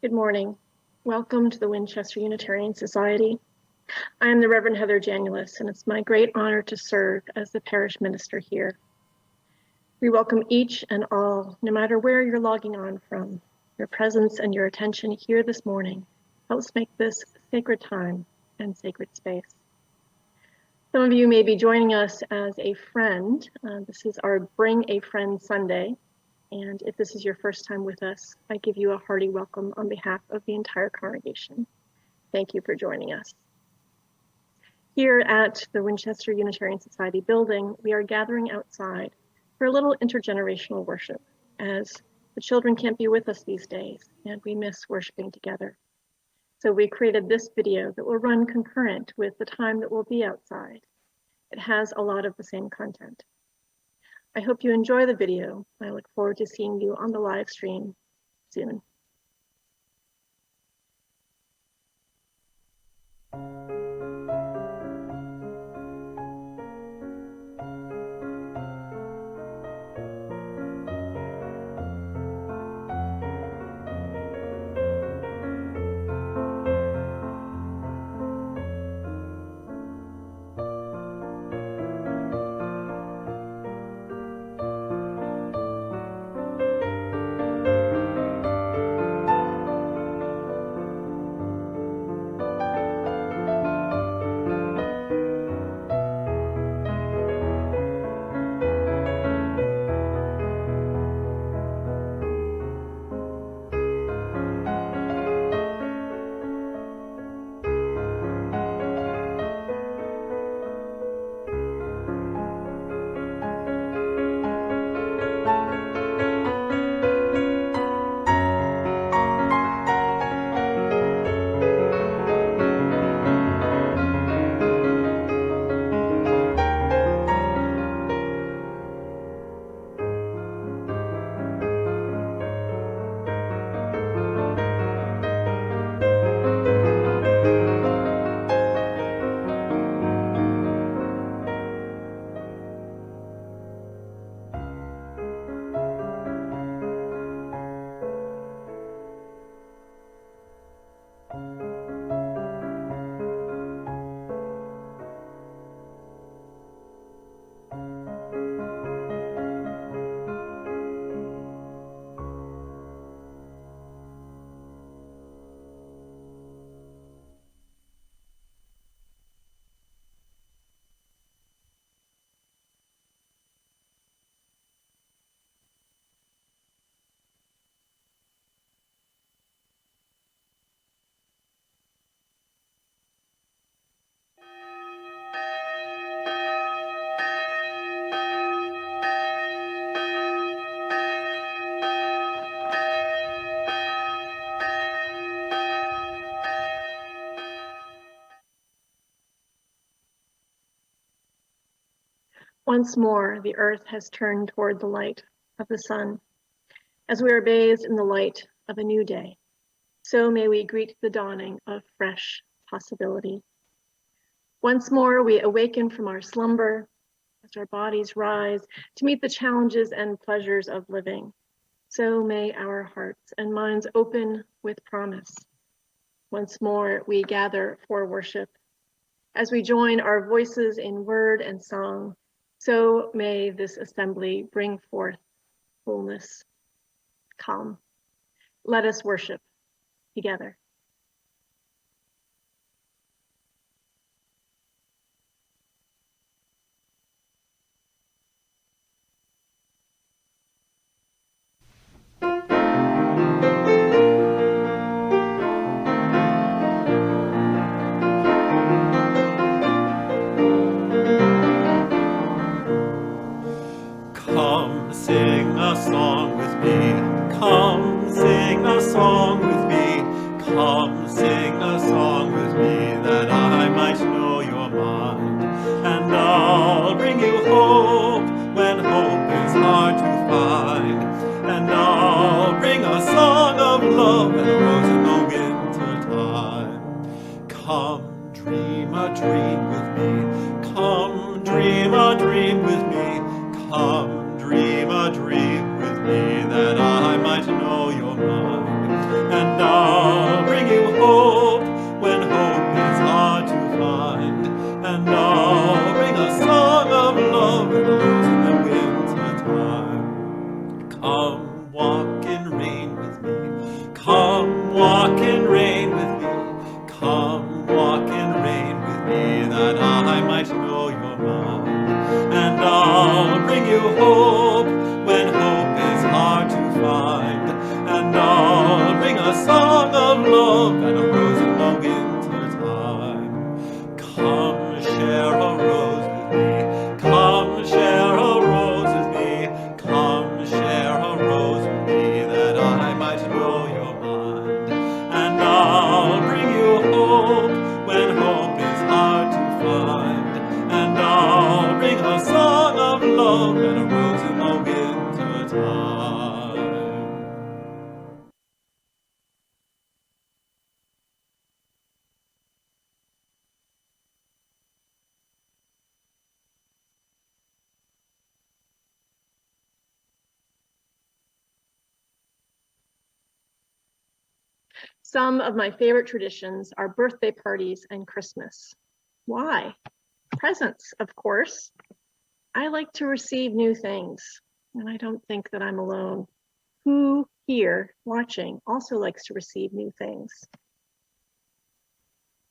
Good morning. Welcome to the Winchester Unitarian Society. I am the Reverend Heather Janulis, and it's my great honor to serve as the parish minister here. We welcome each and all, no matter where you're logging on from. Your presence and your attention here this morning helps make this sacred time and sacred space. Some of you may be joining us as a friend. This is our Bring a Friend Sunday. And if this is your first time with us, I give you a hearty welcome on behalf of the entire congregation. Thank you for joining us. Here at the Winchester Unitarian Society building, we are gathering outside for a little intergenerational worship, as the children can't be with us these days, and we miss worshiping together. So we created this video that will run concurrent with the time that we'll be outside. It has a lot of the same content. I hope you enjoy the video. I look forward to seeing you on the live stream soon. Once more, the earth has turned toward the light of the sun. As we are bathed in the light of a new day, so may we greet the dawning of fresh possibility. Once more, we awaken from our slumber as our bodies rise to meet the challenges and pleasures of living. So may our hearts and minds open with promise. Once more, we gather for worship. As we join our voices in word and song, so may this assembly bring forth wholeness. Come, let us worship together. Come sing a song with me, come sing a song with me, come sing a song with me, that I might know your mind. And I'll bring you hope when hope is hard to find. And I'll bring a song of love and a rose in the winter time. Come dream a dream with me, come dream a dream with me, come dream a dream with me, that I might know your mind. And walk in rain with me. Come walk in rain with me. Come walk in rain with me, that I might know your mind. And I'll bring you hope when hope is hard to find. And I'll bring a song of love and a rose in the winter time. Come share a rose with me. Come share a rose with me. Come share a rose with me, that I might know your mind. And I'll bring you hope when hope is hard to find. And I'll bring a song of love and a rose in the winter time. Some of my favorite traditions are birthday parties and Christmas. Why? Presents, of course. I like to receive new things, and I don't think that I'm alone. Who here watching also likes to receive new things?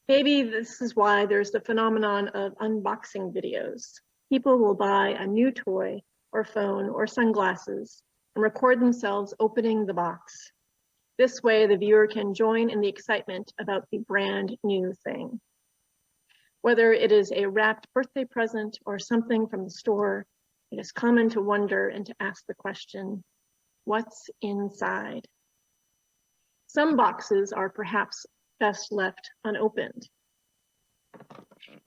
Maybe this is why there's the phenomenon of unboxing videos. People will buy a new toy or phone or sunglasses and record themselves opening the box. This way, the viewer can join in the excitement about the brand new thing. Whether it is a wrapped birthday present or something from the store, it is common to wonder and to ask the question, what's inside? Some boxes are perhaps best left unopened.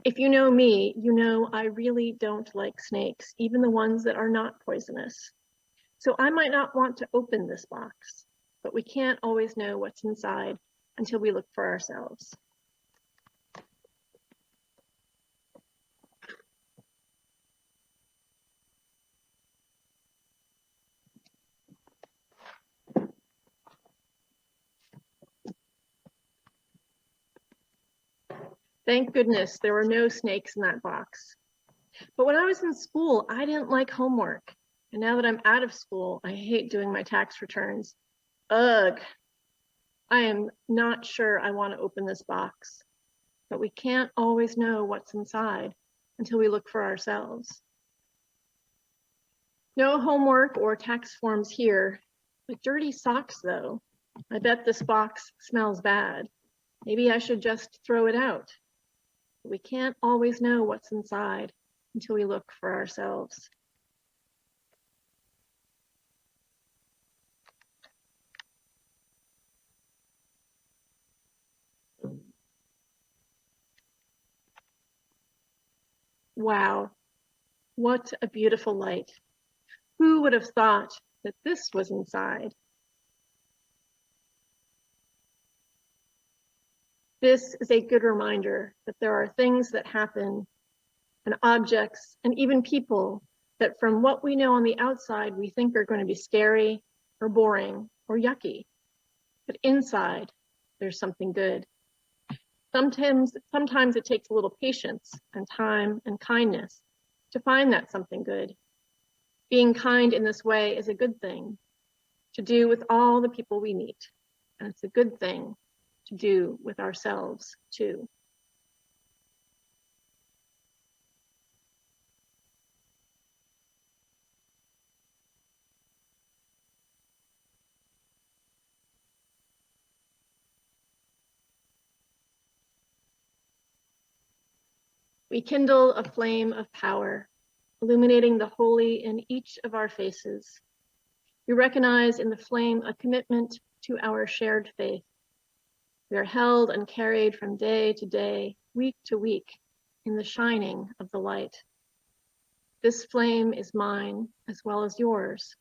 If you know me, you know I really don't like snakes, even the ones that are not poisonous. So I might not want to open this box, but we can't always know what's inside until we look for ourselves. Thank goodness there were no snakes in that box. But when I was in school, I didn't like homework. And now that I'm out of school, I hate doing my tax returns. Ugh. I am not sure I want to open this box, but we can't always know what's inside until we look for ourselves. No homework or tax forms here, but dirty socks though. I bet this box smells bad. Maybe I should just throw it out. But we can't always know what's inside until we look for ourselves. Wow, what a beautiful light. Who would have thought that this was inside? This is a good reminder that there are things that happen and objects and even people that from what we know on the outside, we think are going to be scary or boring or yucky. But inside, there's something good. Sometimes it takes a little patience and time and kindness to find that something good. Being kind in this way is a good thing to do with all the people we meet. And it's a good thing to do with ourselves too. We kindle a flame of power, illuminating the holy in each of our faces. We recognize in the flame a commitment to our shared faith. We are held and carried from day to day, week to week, in the shining of the light. This flame is mine as well as yours.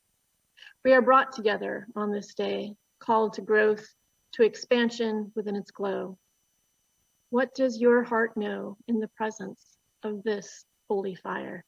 We are brought together on this day, called to growth, to expansion within its glow. What does your heart know in the presence of this holy fire?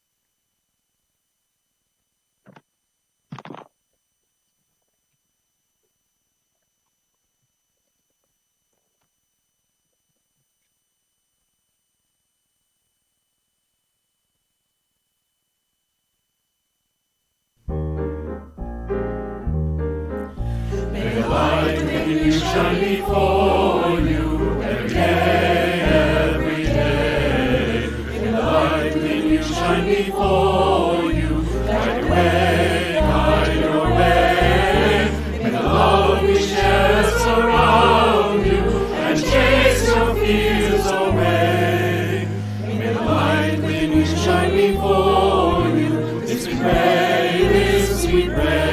shine before you every day. May the light within you shine before you, guide your way, guide your way. May the love we share surround you and chase your fears away. May the light within you shine before you. This we pray, this we pray.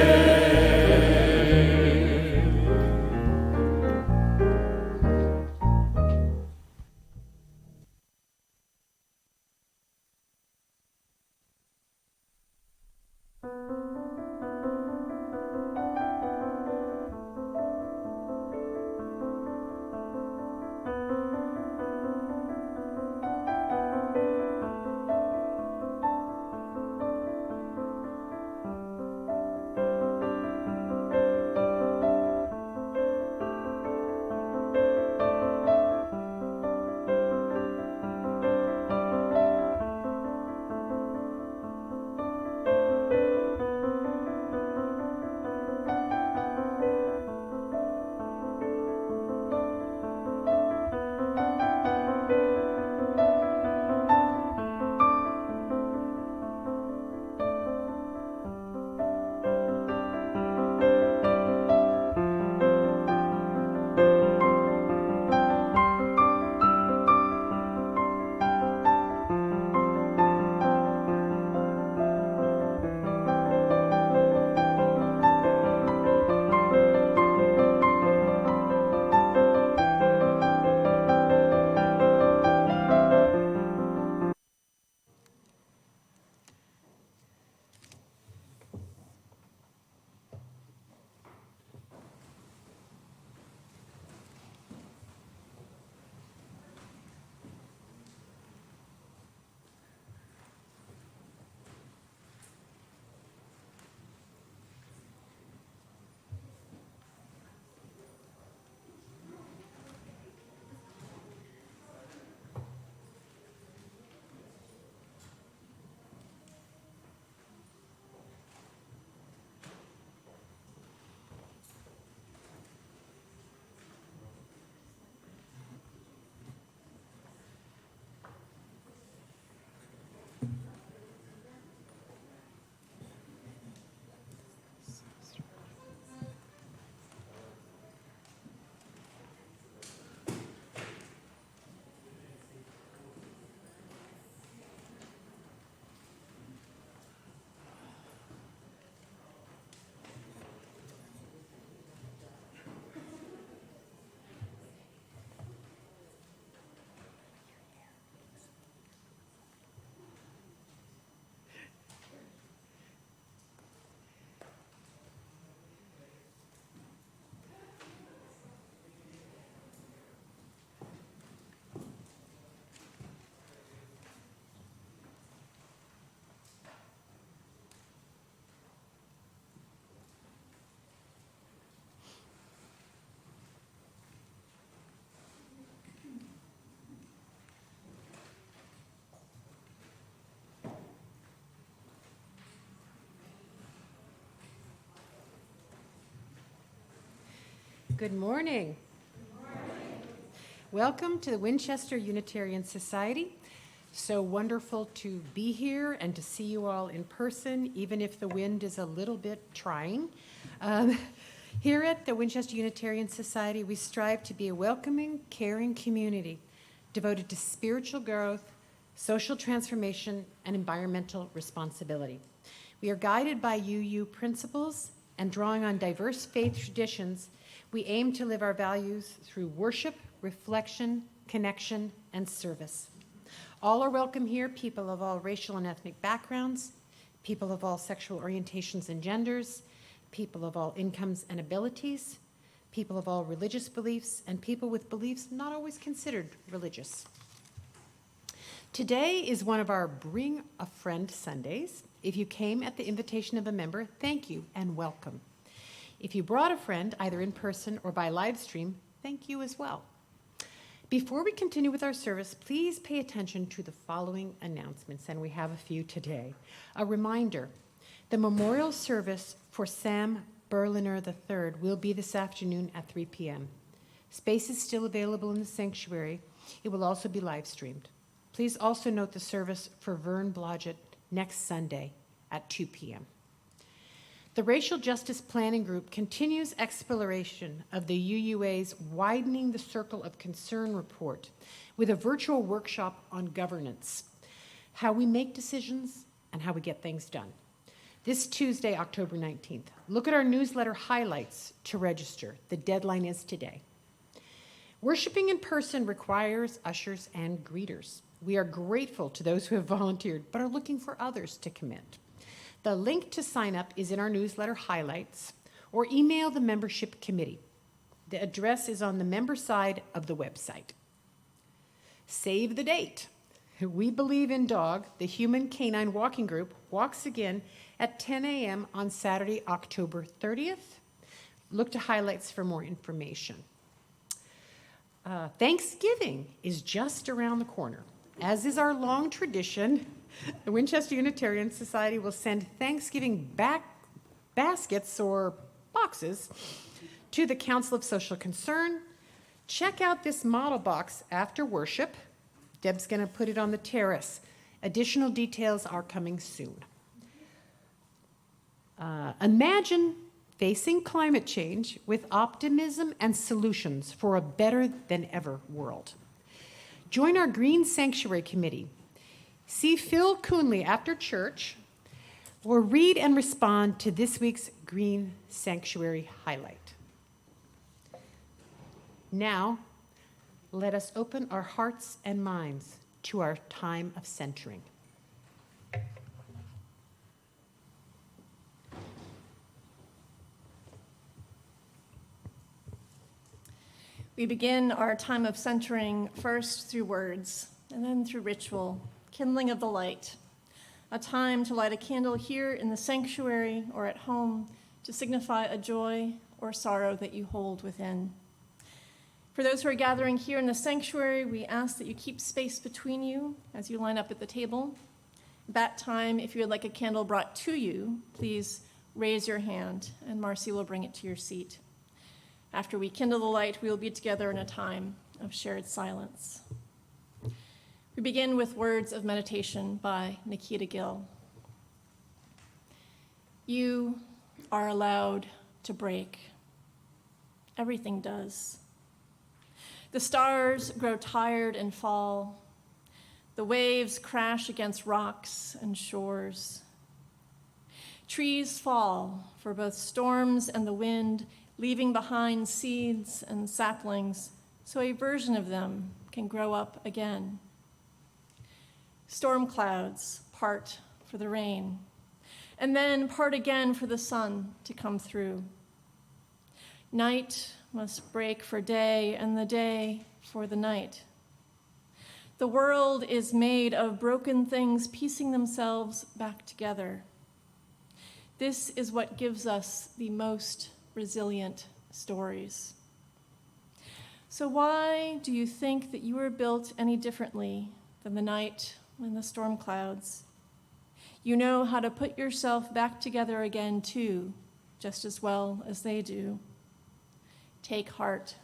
Good morning. Welcome to the Winchester Unitarian Society. So wonderful to be here and to see you all in person, even if the wind is a little bit trying. Here at the Winchester Unitarian Society, we strive to be a welcoming, caring community devoted to spiritual growth, social transformation, and environmental responsibility. We are guided by UU principles and drawing on diverse faith traditions. We aim to live our values through worship, reflection, connection, and service. All are welcome here, people of all racial and ethnic backgrounds, people of all sexual orientations and genders, people of all incomes and abilities, people of all religious beliefs, and people with beliefs not always considered religious. Today is one of our Bring a Friend Sundays. If you came at the invitation of a member, thank you and welcome. If you brought a friend, either in person or by live stream, thank you as well. Before we continue with our service, please pay attention to the following announcements, and we have a few today. A reminder, the memorial service for Sam Berliner III will be this afternoon at 3 p.m. Space is still available in the sanctuary. It will also be live streamed. Please also note the service for Vern Blodgett next Sunday at 2 p.m. The Racial Justice Planning Group continues exploration of the UUA's Widening the Circle of Concern report with a virtual workshop on governance, how we make decisions and how we get things done. This Tuesday, October 19th. Look at our newsletter highlights to register. The deadline is today. Worshiping in person requires ushers and greeters. We are grateful to those who have volunteered, but are looking for others to commit. The link to sign up is in our newsletter highlights, or email the membership committee. The address is on the member side of the website. Save the date. We Believe in Dog, the Human Canine Walking Group, walks again at 10 a.m. on Saturday, October 30th. Look to highlights for more information. Thanksgiving is just around the corner. As is our long tradition, the Winchester Unitarian Society will send Thanksgiving baskets or boxes to the Council of Social Concern. Check out this model box after worship. Deb's going to put it on the terrace. Additional details are coming soon. Imagine facing climate change with optimism and solutions for a better than ever world. Join our Green Sanctuary Committee. See Phil Coonley after church, or read and respond to this week's Green Sanctuary highlight. Now, let us open our hearts and minds to our time of centering. We begin our time of centering first through words and then through ritual, kindling of the light, a time to light a candle here in the sanctuary or at home to signify a joy or sorrow that you hold within. For those who are gathering here in the sanctuary, we ask that you keep space between you as you line up at the table. At that time, if you would like a candle brought to you, please raise your hand and Marcy will bring it to your seat. After we kindle the light, we will be together in a time of shared silence. We begin with words of meditation by Nikita Gill. You are allowed to break. Everything does. The stars grow tired and fall. The waves crash against rocks and shores. Trees fall for both storms and the wind, leaving behind seeds and saplings so a version of them can grow up again. Storm clouds part for the rain, and then part again for the sun to come through. Night must break for day, and the day for the night. The world is made of broken things piecing themselves back together. This is what gives us the most resilient stories. So why do you think that you were built any differently than the night and the storm clouds? You know how to put yourself back together again too, just as well as they do. Take heart.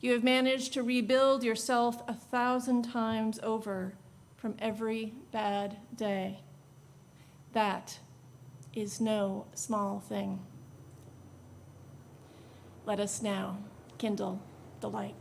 You have managed to rebuild yourself 1,000 times over from every bad day. That is no small thing. Let us now kindle the light.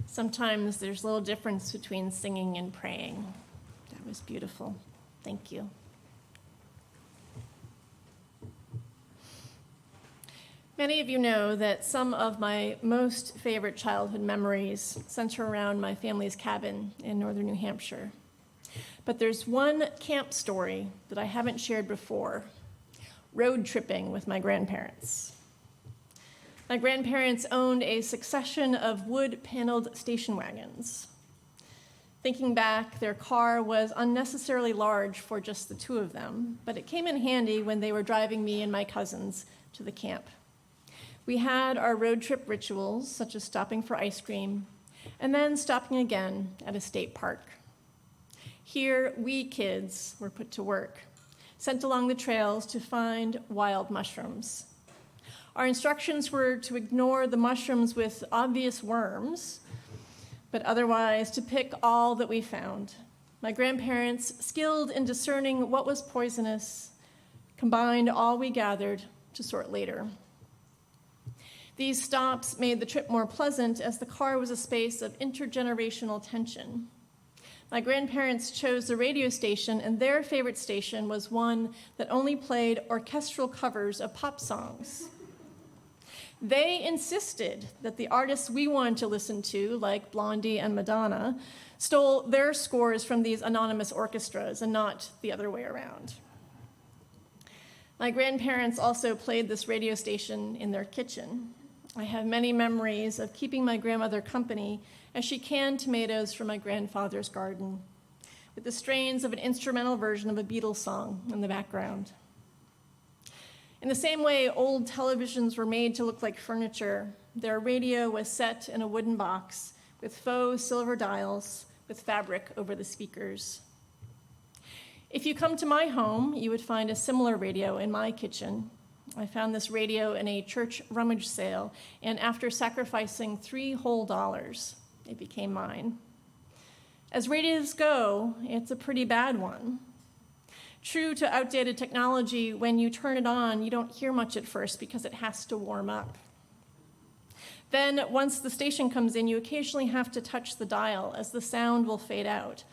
Sometimes there's a little difference between singing and praying. That was beautiful. Thank you. Many of you know that some of my most favorite childhood memories center around my family's cabin in northern New Hampshire. But there's one camp story that I haven't shared before: road tripping with my grandparents. My grandparents owned a succession of wood-paneled station wagons. Thinking back, their car was unnecessarily large for just the two of them, but it came in handy when they were driving me and my cousins to the camp. We had our road trip rituals, such as stopping for ice cream, and then stopping again at a state park. Here, we kids were put to work, sent along the trails to find wild mushrooms. Our instructions were to ignore the mushrooms with obvious worms, but otherwise to pick all that we found. My grandparents, skilled in discerning what was poisonous, combined all we gathered to sort later. These stops made the trip more pleasant, as the car was a space of intergenerational tension. My grandparents chose the radio station, and their favorite station was one that only played orchestral covers of pop songs. They insisted that the artists we wanted to listen to, like Blondie and Madonna, stole their scores from these anonymous orchestras and not the other way around. My grandparents also played this radio station in their kitchen. I have many memories of keeping my grandmother company as she canned tomatoes from my grandfather's garden, with the strains of an instrumental version of a Beatles song in the background. In the same way old televisions were made to look like furniture, their radio was set in a wooden box with faux silver dials with fabric over the speakers. If you come to my home, you would find a similar radio in my kitchen. I found this radio in a church rummage sale, and after sacrificing $3 whole, it became mine. As radios go, it's a pretty bad one. True to outdated technology, when you turn it on, you don't hear much at first because it has to warm up. Then, once the station comes in, you occasionally have to touch the dial, as the sound will fade out.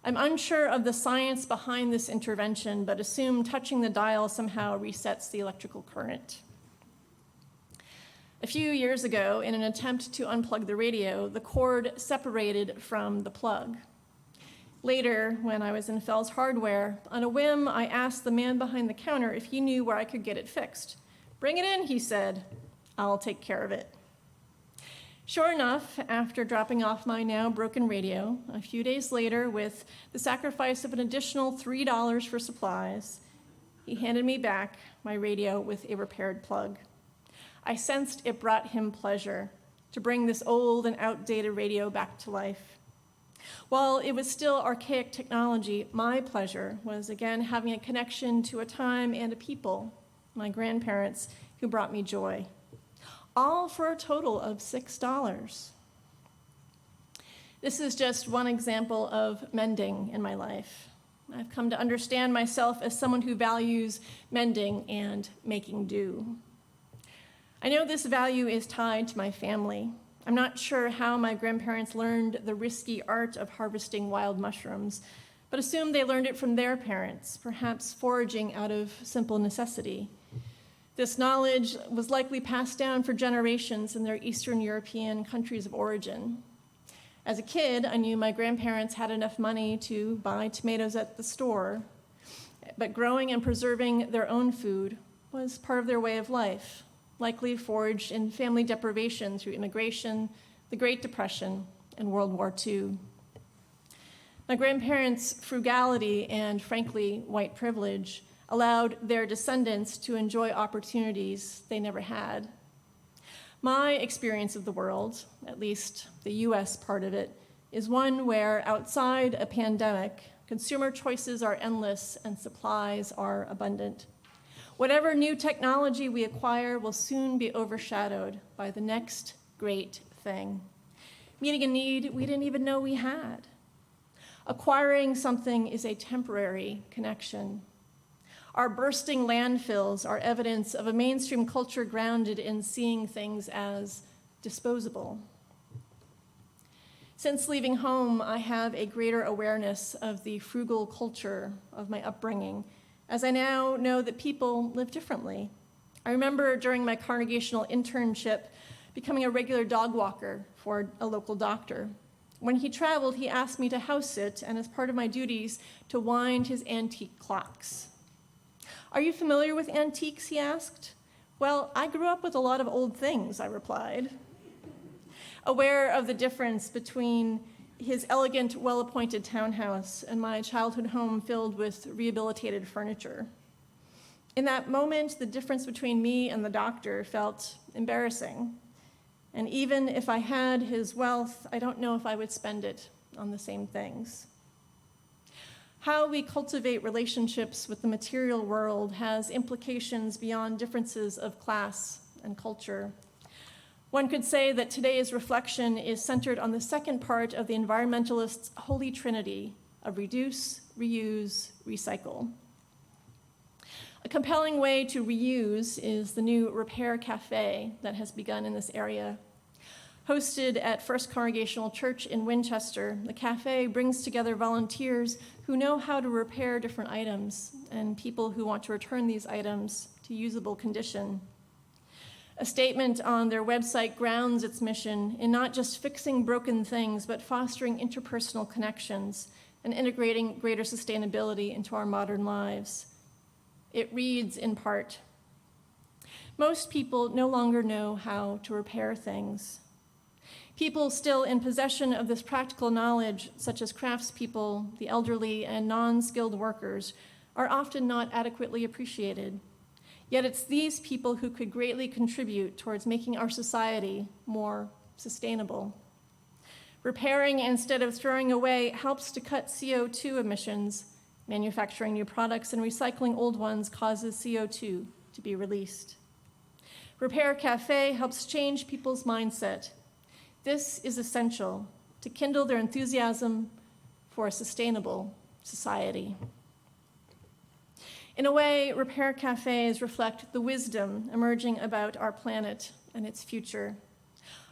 I'm unsure of the science behind this intervention, but assume touching the dial somehow resets the electrical current. A few years ago, in an attempt to unplug the radio, the cord separated from the plug. Later, when I was in Fell's Hardware, on a whim, I asked the man behind the counter if he knew where I could get it fixed. "Bring it in," he said. "I'll take care of it." Sure enough, after dropping off my now broken radio, a few days later, with the sacrifice of an additional $3 for supplies, he handed me back my radio with a repaired plug. I sensed it brought him pleasure to bring this old and outdated radio back to life. While it was still archaic technology, my pleasure was again having a connection to a time and a people, my grandparents, who brought me joy. All for a total of $6. This is just one example of mending in my life. I've come to understand myself as someone who values mending and making do. I know this value is tied to my family. I'm not sure how my grandparents learned the risky art of harvesting wild mushrooms, but assume they learned it from their parents, perhaps foraging out of simple necessity. This knowledge was likely passed down for generations in their Eastern European countries of origin. As a kid, I knew my grandparents had enough money to buy tomatoes at the store, but growing and preserving their own food was part of their way of life, likely forged in family deprivation through immigration, the Great Depression, and World War II. My grandparents' frugality and, frankly, white privilege allowed their descendants to enjoy opportunities they never had. My experience of the world, at least the US part of it, is one where outside a pandemic, consumer choices are endless and supplies are abundant. Whatever new technology we acquire will soon be overshadowed by the next great thing, meeting a need we didn't even know we had. Acquiring something is a temporary connection. Our bursting landfills are evidence of a mainstream culture grounded in seeing things as disposable. Since leaving home, I have a greater awareness of the frugal culture of my upbringing, as I now know that people live differently. I remember during my congregational internship becoming a regular dog walker for a local doctor. When he traveled, he asked me to house sit, and as part of my duties, to wind his antique clocks. "Are you familiar with antiques?" he asked. "Well, I grew up with a lot of old things," I replied, aware of the difference between his elegant, well-appointed townhouse and my childhood home filled with rehabilitated furniture. In that moment, the difference between me and the doctor felt embarrassing. And even if I had his wealth, I don't know if I would spend it on the same things. How we cultivate relationships with the material world has implications beyond differences of class and culture. One could say that today's reflection is centered on the second part of the environmentalists' holy trinity of reduce, reuse, recycle. A compelling way to reuse is the new Repair Cafe that has begun in this area. Hosted at First Congregational Church in Winchester, the cafe brings together volunteers who know how to repair different items and people who want to return these items to usable condition. A statement on their website grounds its mission in not just fixing broken things, but fostering interpersonal connections and integrating greater sustainability into our modern lives. It reads in part, "Most people no longer know how to repair things. People still in possession of this practical knowledge, such as craftspeople, the elderly, and non-skilled workers, are often not adequately appreciated. Yet it's these people who could greatly contribute towards making our society more sustainable. Repairing instead of throwing away helps to cut CO2 emissions. Manufacturing new products and recycling old ones causes CO2 to be released. Repair Cafe helps change people's mindset. This is essential to kindle their enthusiasm for a sustainable society." In a way, repair cafes reflect the wisdom emerging about our planet and its future.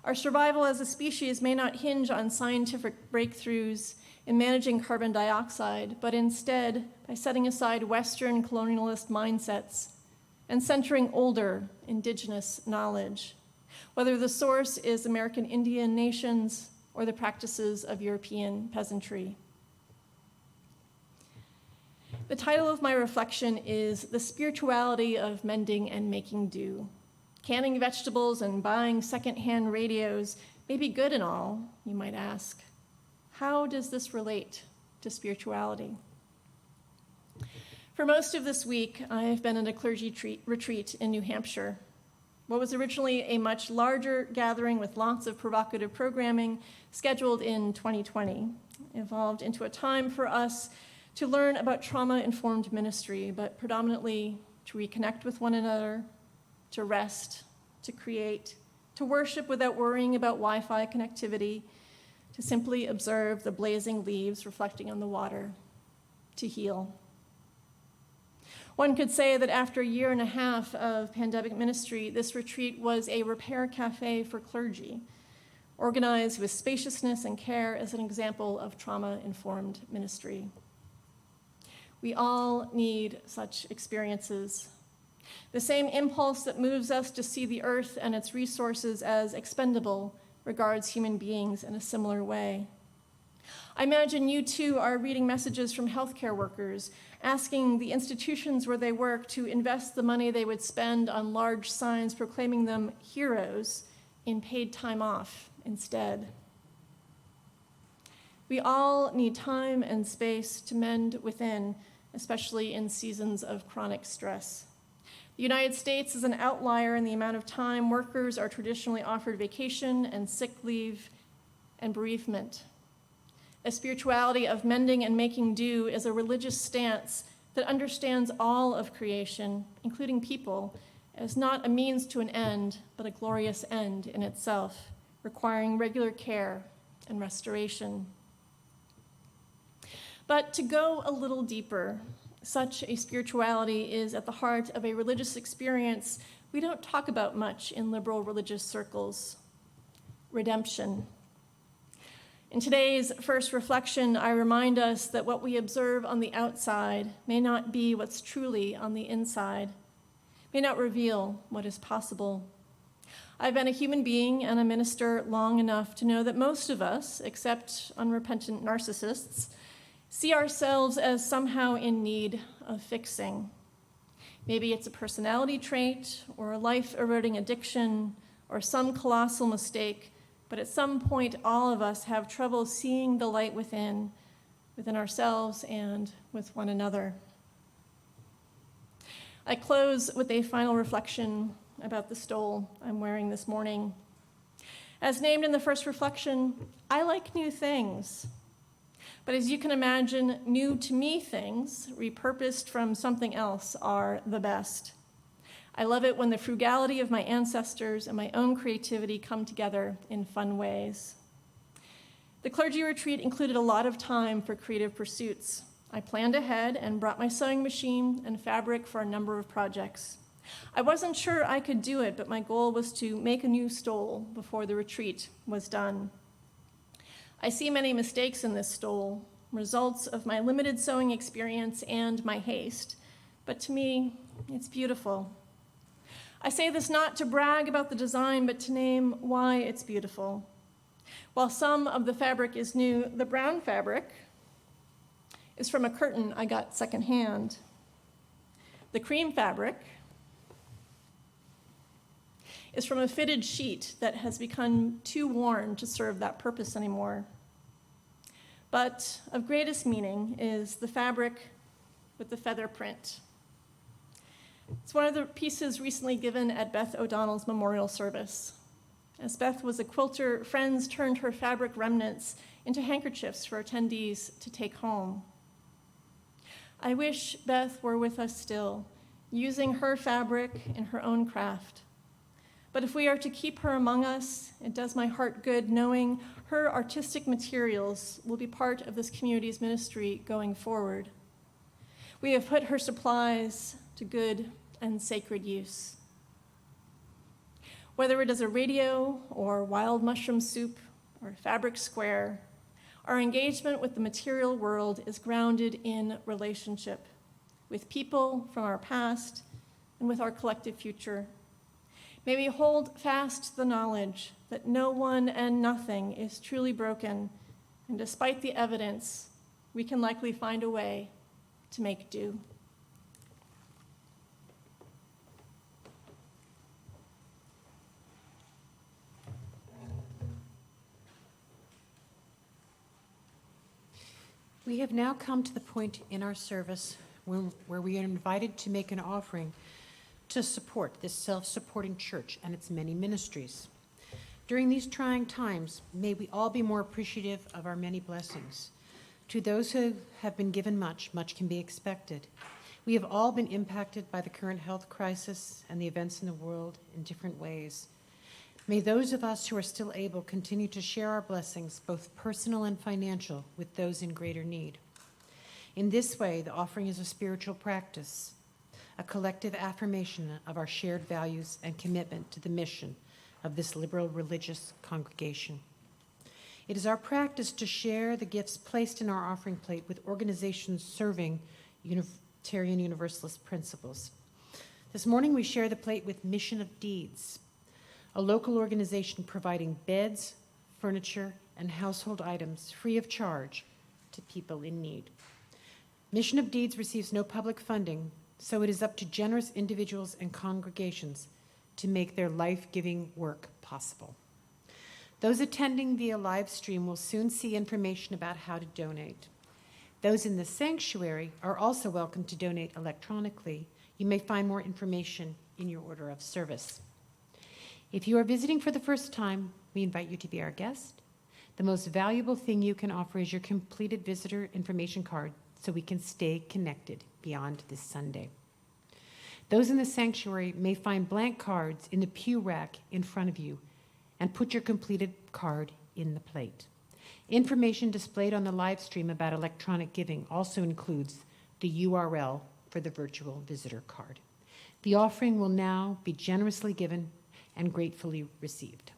Our survival as a species may not hinge on scientific breakthroughs in managing carbon dioxide, but instead by setting aside Western colonialist mindsets and centering older indigenous knowledge, whether the source is American Indian nations or the practices of European peasantry. The title of my reflection is "The Spirituality of Mending and Making Do." Canning vegetables and buying secondhand radios may be good and all, you might ask. How does this relate to spirituality? For most of this week, I've been at a clergy retreat in New Hampshire. What was originally a much larger gathering with lots of provocative programming scheduled in 2020 evolved into a time for us to learn about trauma-informed ministry, but predominantly to reconnect with one another, to rest, to create, to worship without worrying about Wi-Fi connectivity, to simply observe the blazing leaves reflecting on the water, to heal. One could say that after a year and a half of pandemic ministry, this retreat was a repair cafe for clergy, organized with spaciousness and care as an example of trauma-informed ministry. We all need such experiences. The same impulse that moves us to see the earth and its resources as expendable regards human beings in a similar way. I imagine you too are reading messages from healthcare workers, asking the institutions where they work to invest the money they would spend on large signs proclaiming them heroes in paid time off instead. We all need time and space to mend within, especially in seasons of chronic stress. The United States is an outlier in the amount of time workers are traditionally offered vacation and sick leave and bereavement. A spirituality of mending and making do is a religious stance that understands all of creation, including people, as not a means to an end, but a glorious end in itself, requiring regular care and restoration. But to go a little deeper, such a spirituality is at the heart of a religious experience we don't talk about much in liberal religious circles: redemption. In today's first reflection, I remind us that what we observe on the outside may not be what's truly on the inside, may not reveal what is possible. I've been a human being and a minister long enough to know that most of us, except unrepentant narcissists, see ourselves as somehow in need of fixing. Maybe it's a personality trait or a life-eroding addiction or some colossal mistake, but at some point all of us have trouble seeing the light within ourselves and with one another. I close with a final reflection about the stole I'm wearing this morning. As named in the first reflection, I like new things. But as you can imagine, new to me things, repurposed from something else, are the best. I love it when the frugality of my ancestors and my own creativity come together in fun ways. The clergy retreat included a lot of time for creative pursuits. I planned ahead and brought my sewing machine and fabric for a number of projects. I wasn't sure I could do it, but my goal was to make a new stole before the retreat was done. I see many mistakes in this stole, results of my limited sewing experience and my haste, but to me, it's beautiful. I say this not to brag about the design, but to name why it's beautiful. While some of the fabric is new, the brown fabric is from a curtain I got secondhand. The cream fabric is from a fitted sheet that has become too worn to serve that purpose anymore. But of greatest meaning is the fabric with the feather print. It's one of the pieces recently given at Beth O'Donnell's memorial service. As Beth was a quilter, friends turned her fabric remnants into handkerchiefs for attendees to take home. I wish Beth were with us still, using her fabric in her own craft. But if we are to keep her among us, it does my heart good knowing her artistic materials will be part of this community's ministry going forward. We have put her supplies to good and sacred use. Whether it is a radio or wild mushroom soup or fabric square, our engagement with the material world is grounded in relationship with people from our past and with our collective future. May we hold fast the knowledge that no one and nothing is truly broken, and despite the evidence, we can likely find a way to make do. We have now come to the point in our service where we are invited to make an offering to support this self-supporting church and its many ministries. During these trying times, may we all be more appreciative of our many blessings. To those who have been given much, much can be expected. We have all been impacted by the current health crisis and the events in the world in different ways. May those of us who are still able continue to share our blessings, both personal and financial, with those in greater need. In this way, the offering is a spiritual practice, a collective affirmation of our shared values and commitment to the mission of this liberal religious congregation. It is our practice to share the gifts placed in our offering plate with organizations serving Unitarian Universalist principles. This morning we share the plate with Mission of Deeds, a local organization providing beds, furniture, and household items free of charge to people in need. Mission of Deeds receives no public funding, so it is up to generous individuals and congregations to make their life-giving work possible. Those attending via live stream will soon see information about how to donate. Those in the sanctuary are also welcome to donate electronically. You may find more information in your order of service. If you are visiting for the first time, we invite you to be our guest. The most valuable thing you can offer is your completed visitor information card so we can stay connected beyond this Sunday. Those in the sanctuary may find blank cards in the pew rack in front of you and put your completed card in the plate. Information displayed on the live stream about electronic giving also includes the URL for the virtual visitor card. The offering will now be generously given and gratefully received.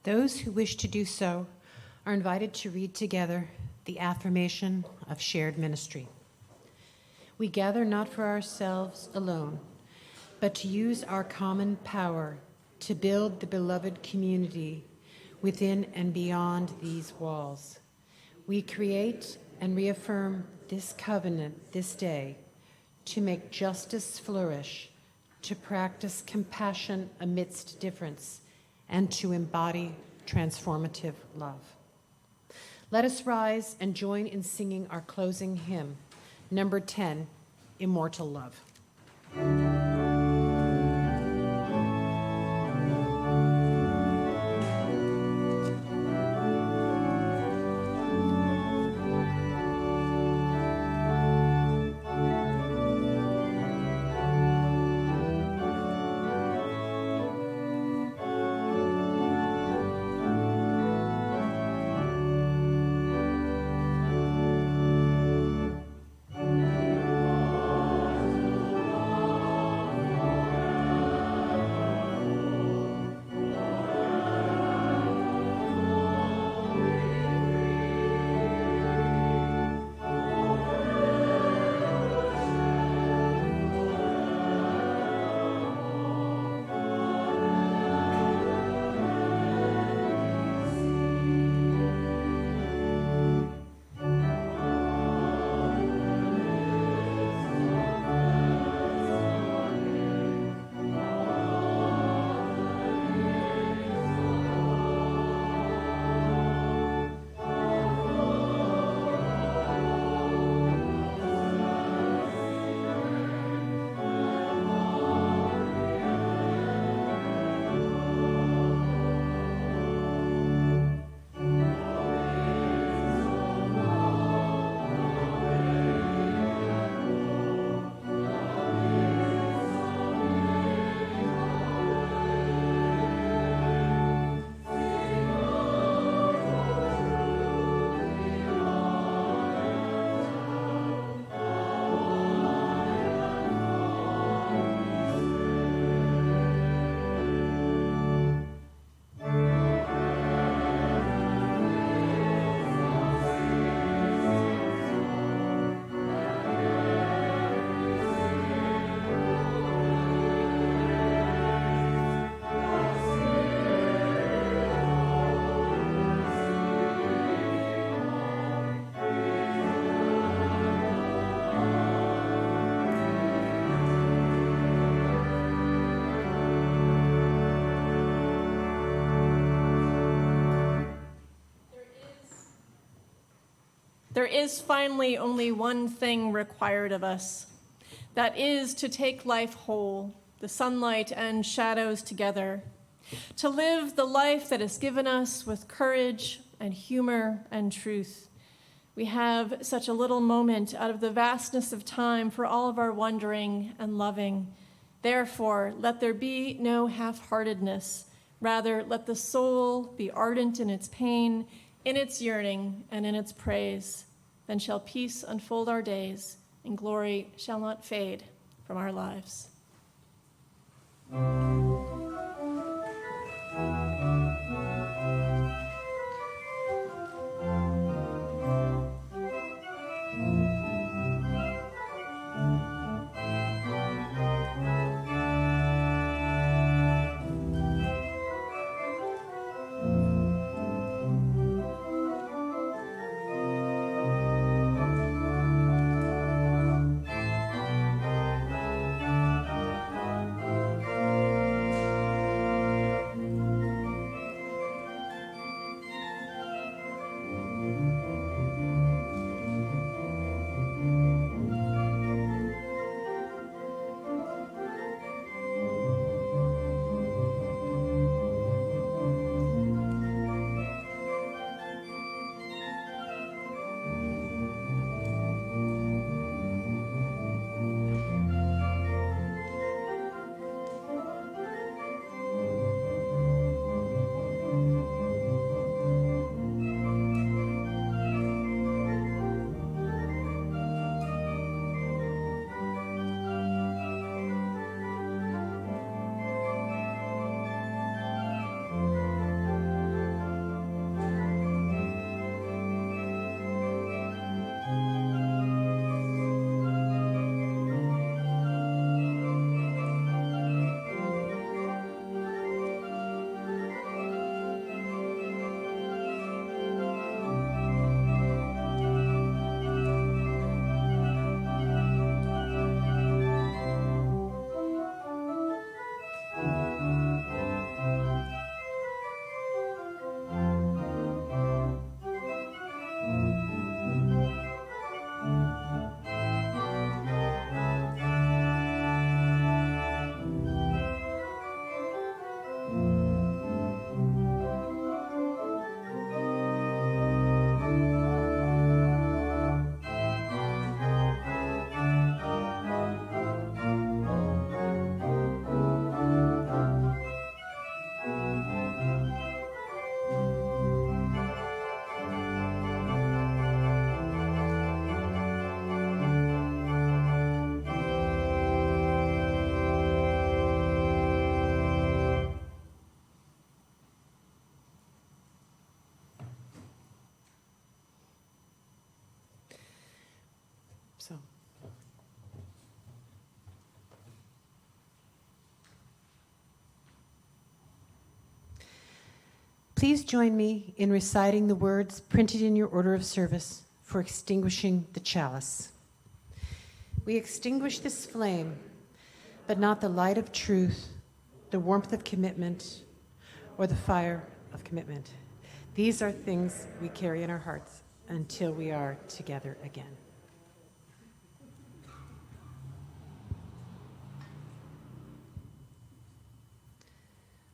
Those who wish to do so are invited to read together the affirmation of shared ministry. We gather not for ourselves alone, but to use our common power to build the beloved community within and beyond these walls. We create and reaffirm this covenant this day to make justice flourish, to practice compassion amidst difference, and to embody transformative love. Let us rise and join in singing our closing hymn, number 10, Immortal Love. There is finally only one thing required of us. That is to take life whole, the sunlight and shadows together, to live the life that is given us with courage and humor and truth. We have such a little moment out of the vastness of time for all of our wondering and loving. Therefore, let there be no half-heartedness. Rather, let the soul be ardent in its pain, in its yearning, and in its praise. Then shall peace unfold our days, and glory shall not fade from our lives. Please join me in reciting the words printed in your order of service for extinguishing the chalice. We extinguish this flame, but not the light of truth, the warmth of commitment, or the fire of commitment. These are things we carry in our hearts until we are together again.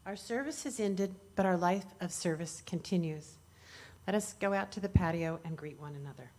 Our service has ended, but our life of service continues. Let us go out to the patio and greet one another.